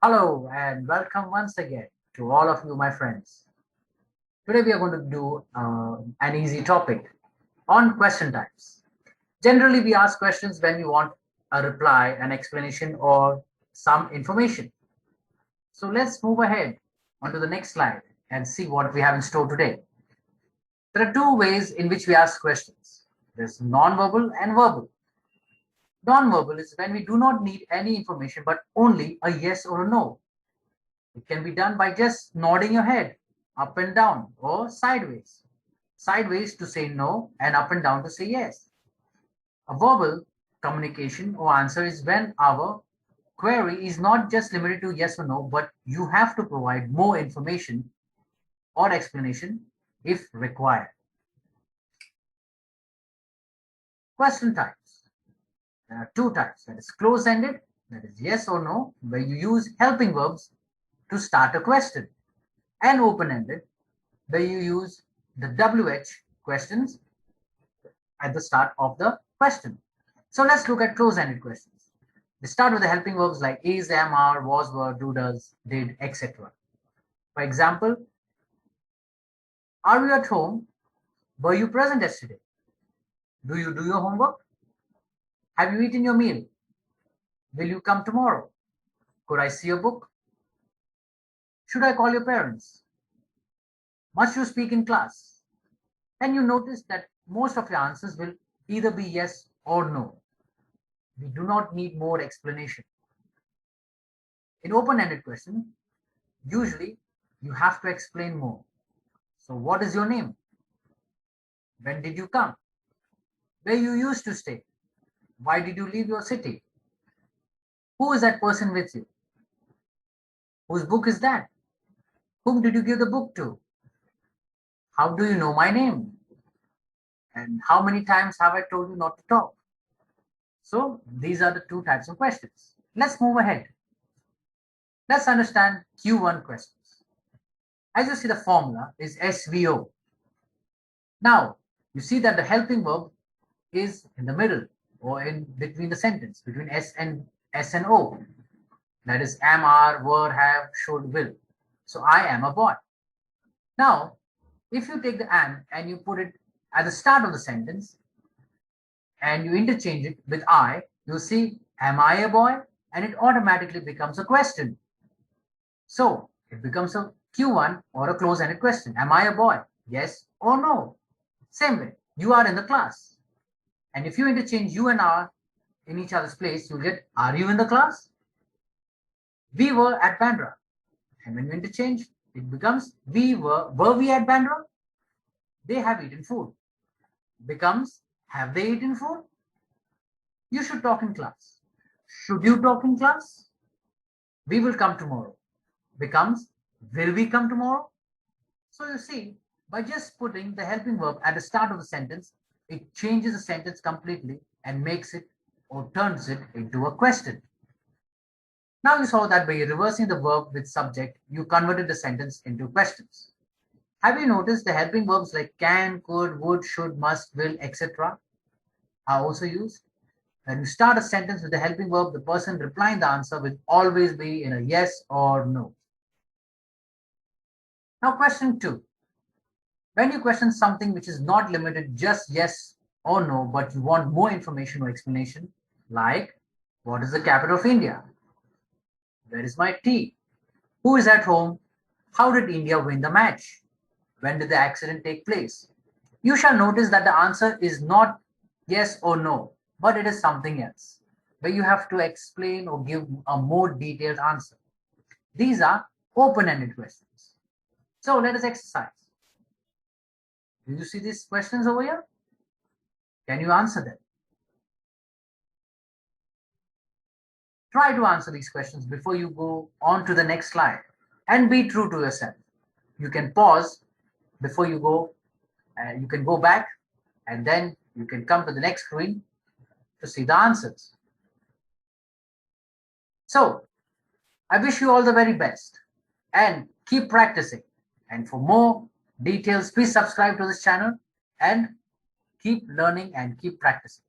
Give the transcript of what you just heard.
Hello and welcome once again to all of you, my friends. Today we are going to do an easy topic on question types. Generally, we ask questions when we want a reply, an explanation, or some information. So let's move ahead onto the next slide and see what we have in store today. There are two ways in which we ask questions. There's non-verbal and verbal. Non-verbal is when we do not need any information but only a yes or a no. It can be done by just nodding your head up and down or sideways. Sideways to say no and up and down to say yes. A verbal communication or answer is when our query is not just limited to yes or no, but you have to provide more information or explanation if required. Question types. There are two types, that is close-ended, that is yes or no, where you use helping verbs to start a question, and open-ended, where you use the WH questions at the start of the question. So let's look at close-ended questions. They start with the helping verbs like is, am, are, was, were, do, does, did, etc. For example, are you at home? Were you present yesterday? Do you do your homework? Have you eaten your meal? Will you come tomorrow? Could I see a book? Should I call your parents? Must you speak in class? And you notice that most of your answers will either be yes or no. We do not need more explanation. In open-ended question, usually you have to explain more. So what is your name? When did you come? Where you used to stay? Why did you leave your city? Who is that person with you? Whose book is that? Whom did you give the book to? How do you know my name? And how many times have I told you not to talk? So these are the two types of questions. Let's move ahead. Let's understand Q1 questions. As you see, the formula is SVO. Now, you see that the helping verb is in the middle or in between the sentence, between S and O. That is am, are, were, have, should, will. So I am a boy. Now, if you take the am and you put it at the start of the sentence and you interchange it with I, you'll see am I a boy? And it automatically becomes a question. So it becomes a Q1 or a close-ended question. Am I a boy? Yes or no? Same way, you are in the class. And if you interchange you and are in each other's place, you'll get are you in the class? We were at Bandra. And when you interchange, it becomes were we at Bandra? They have eaten food. Becomes have they eaten food? You should talk in class. Should you talk in class? We will come tomorrow. Becomes will we come tomorrow? So you see, by just putting the helping verb at the start of the sentence, it changes the sentence completely and makes it or turns it into a question. Now you saw that by reversing the verb with subject, you converted the sentence into questions. Have you noticed the helping verbs like can, could, would, should, must, will, etc. are also used? When you start a sentence with the helping verb, the person replying the answer will always be in a yes or no. Now question 2. When you question something which is not limited just yes or no, but you want more information or explanation, like what is the capital of India? Where is my tea? Who is at home? How did India win the match? When did the accident take place? You shall notice that the answer is not yes or no, but it is something else, where you have to explain or give a more detailed answer. These are open-ended questions. So let us exercise. Do you see these questions over here? Can you answer them? Try to answer these questions before you go on to the next slide and be true to yourself. You can pause before you go, you can go back and then you can come to the next screen to see the answers. So I wish you all the very best and keep practicing. And for more details, please subscribe to this channel and keep learning and keep practicing.